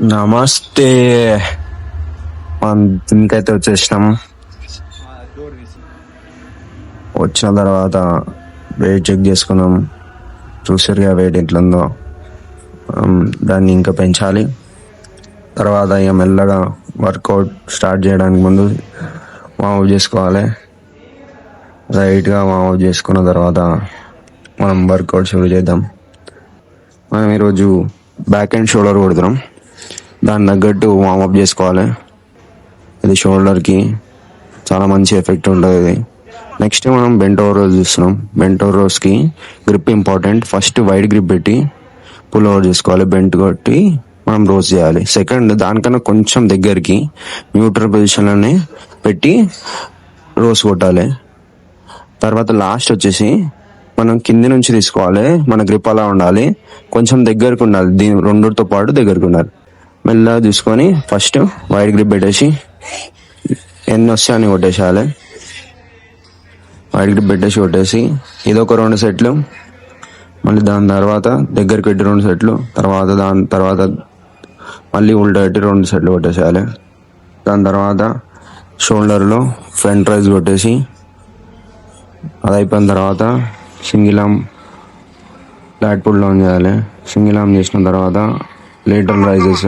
నమస్తే. మనం జిమ్కి అయితే వచ్చేసినాం. వచ్చిన తర్వాత వెయిట్ చెక్ చేసుకున్నాం. చూసారుగా వెయిట్ ఎట్లుందో. దాన్ని ఇంకా పెంచాలి. తర్వాత ఇక మెల్లగా వర్కౌట్ స్టార్ట్ చేయడానికి ముందు వార్మప్ చేసుకోవాలి. రైట్గా వార్మప్ చేసుకున్న తర్వాత మనం వర్కౌట్ షురూ చేద్దాం. మనం ఈరోజు బ్యాక్ అండ్ షోల్డర్ కొడుతున్నాం. దాని తగ్గట్టు వార్మప్ చేసుకోవాలి. ఇది షోల్డర్కి చాలా మంచి ఎఫెక్ట్ ఉంటుంది. ఇది నెక్స్ట్ మనం బెంట్ ఓవర్ రోస్ చూస్తున్నాం. బెంట్ ఓవర్ రోస్కి grip important. First wide grip పెట్టి పుల్ ఓవర్ చేసుకోవాలి. బెంట్ కొట్టి మనం రోస్ చేయాలి. సెకండ్ దానికన్నా కొంచెం దగ్గరికి న్యూట్రల్ పొజిషన్లోనే పెట్టి రోస్ కొట్టాలి. తర్వాత లాస్ట్ వచ్చేసి మనం కింది నుంచి తీసుకోవాలి. మన గ్రిప్ అలా ఉండాలి, కొంచెం దగ్గరకు ఉండాలి. దీని రెండుతో పాటు దగ్గరకు ఉండాలి. మెల్లగా తీసుకొని ఫస్ట్ వైడ్ గ్రిప్ పెట్టేసి ఎన్ని వస్తే అని కొట్టేసేయాలి. వైడ్ గ్రిప్ పెట్టేసి కొట్టేసి ఇదొక 2 సెట్లు, మళ్ళీ దాని తర్వాత దగ్గరికి పెట్టి 2 సెట్లు, దాని తర్వాత మళ్ళీ ఉల్టా పెట్టి 2 సెట్లు కొట్టేసేయాలి. దాని తర్వాత షోల్డర్లో ఫ్రంట్ రైజ్ కొట్టేసి అది అయిపోయిన తర్వాత single arm flat pull down చేయాలి. సింగిల్ ఆర్మ్ చేసిన తర్వాత లేటరల్ రైజెస్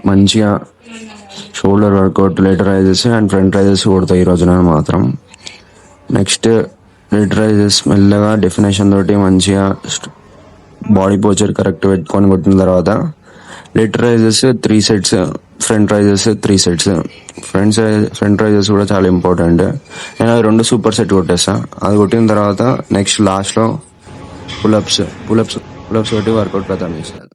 మంచిగా shoulder workout, lateral raises and front raises కొడతాయి ఈ రోజున మాత్రం. నెక్స్ట్ లేటర్ రైజెస్ మెల్లగా డెఫినేషన్ తోటి మంచిగా బాడీ పోచర్ కరెక్ట్ పెట్టుకొని కొట్టిన తర్వాత lateral raises 3 sets, front raises 3 sets. Front raises కూడా చాలా ఇంపార్టెంట్. నేను అది 2 సూపర్ సెట్ కొట్టేస్తా. అది కొట్టిన తర్వాత నెక్స్ట్ లాస్ట్లో పులప్స్ కొట్టి వర్కౌట్ ప్రధానం చేస్తాను.